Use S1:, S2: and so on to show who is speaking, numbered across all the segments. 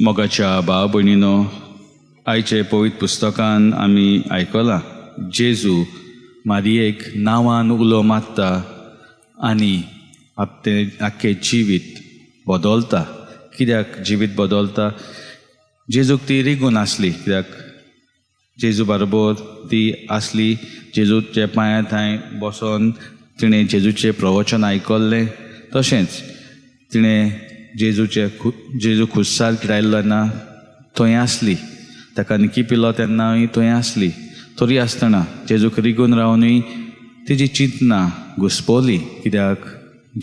S1: मोगाच्या भाव भयणीनो, आयचे पवित्र पुस्तकान आमी आयकलां जेजू मारयेक नांवान उलो मारता आनी आपले आख्खे जिवीत बदलता. कित्याक जिवीत बदलता? जेजूक ती रिगून आसली, कित्याक जेजू बरोबर ती आसली. जेजूच्या पांयां थंय बसोन तिणें जेजूचें प्रवचन आयकल्लें. तशेंच तिणें जेजू खुर्सार किडायल्लो तेन्ना थंय आसली. ताका निकी पिलो तेन्नाय थंय आसली. तरी आसतना जेजूक रिगून रावनूय तिजी चिंतना घुस्पवली, कित्याक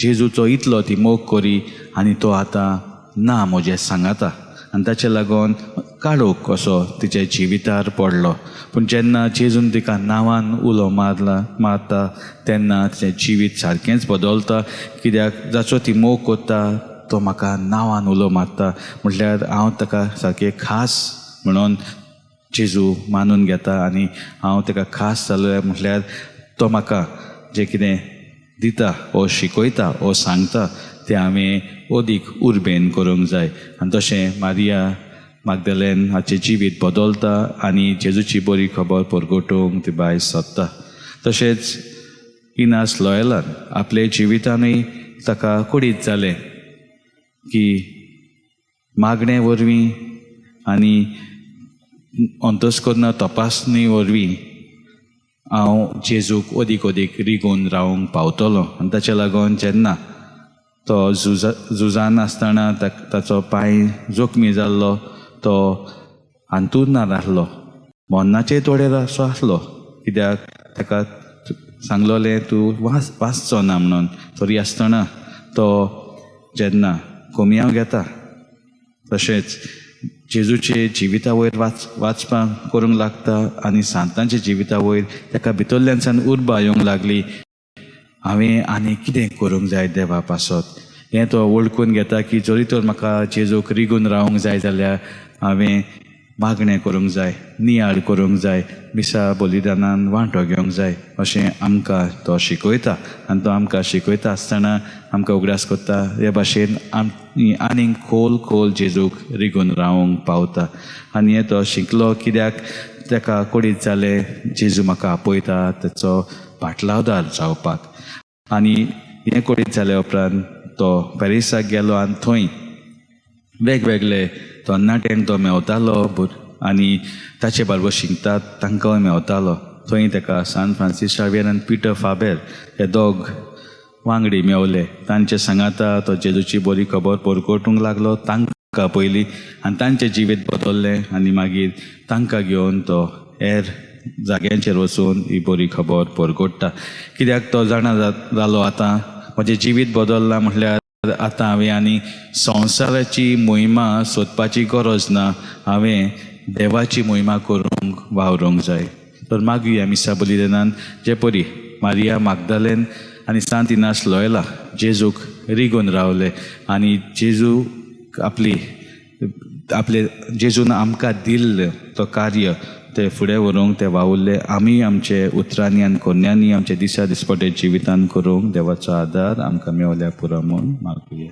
S1: जेजूचो इतलो ती मोग करी आनी तो आतां ना म्हजे सांगाता. आनी ताचे लागून काळोख कसो तिच्या जिवितार पडलो. पूण जेन्ना जेजून तिका नांवान उलो मारता तेन्ना तिचें जिवीत सारकेंच बदलता. कित्याक जाचो ती मोग करता तो म्हाका नांवान उलो मारता म्हटल्यार हांव ताका सारकें खास म्हणून जेजू मानून घेता आनी हांव ताका खास जालो म्हटल्यार तो म्हाका जें कितें दिता वो शिकयता वो सांगता तें हांवें अदीक उर्बेन करूंक जाय. आनी तशें मारिया मागदलेन हाचें जिवीत बदलता आनी जेजूची बरी खबर परगटूंक ती भायर सरता. तशेंच इनास लॉयलान आपले जिवितानूय ताका कुडीत जालें की मागणे वरवीं आनी अंतस्करन तपासणी वरवीं हांव जेजूक अदीक रिगून रावंक पावतलो. आनी ताचे लागून जेन्ना तो झुजान आसतना ताचो पांय जखमी जाल्लो, तो अंथरुणार आसलो, मोन्नाचे तोडेर असो आसलो, कित्याक ताका सांगलोलें तूं वाचचो ना म्हणून. तरी आसतना तो जेन्ना कोमयाव घेता तशेंच जेजूचे जिविता वयर वाचपाक करूंक लागता आनी सांतांच्या जिविता वयर ताका भितरल्यानसान उर्बा येवंक लागली. हांवें आनी कितें करूंक जाय देवा पासत हें तो वळखून घेता की जरी तर म्हाका जेजूक रिगून रावंक जाय जाल्यार हांवें मागणें करूंक जाय, नियाळ करूंक जाय, मिसा बलिदानान वांटो घेवंक जाय अशें आमकां तो शिकयता. आनी तो आमकां शिकयता आसतना आमकां उगडास करता हे भाशेन आनीक खोल जेजूक रिगून रावंक पावता. आनी हें तो शिकलो कित्याक ताका कुडीत जालें जेजू म्हाका आपयता ताचो पाटलावदार जावपाक. आनी हें कुडीत जाले उपरांत तो पॅरिसाक गेलो आनी थंय वेगवेगळे तरणाट्यांक तो मेवतालो आनी ताचे बरोबर शिकतात तांकांय मेवतालो. थंय ताका सान फ्रांसीस शावेर आनी पिटर फाबेर हे दोग वांगडी मेवले. तांचे सांगाता तो जेजूची बरी खबर परगटूंक लागलो तांकां पयलीं आनी तांचें जिवीत बदललें. आनी मागीर तांकां घेवन तो हेर जाग्यांचेर वचून ही बरी खबर परगटता. कित्याक तो जाणा जालो आतां म्हजें जिवीत बदललां म्हटल्यार आतां हांवें आनी संवसाराची मोहिमा सोदपाची गरज ना, हांवें देवाची मोहिमा करूंक वावरूंक जाय. तर मागुया मिसा बलिदानान जे परी मारिया मागदलेन आनी सांत इनास लॉयला जेजूक रिगून रावले आनी जेजू आपले जेजून आमकां दिल्लें तो कार्य ते फुडें व्हरूंक ते वावुरले. आमी आमचे उतरांनी आनी कोन्यांनी आमचे दिसा दिसपटे जिवितान करूंक देवाचो आदार आमकां मेवल्या पुरो म्हूण मागुया.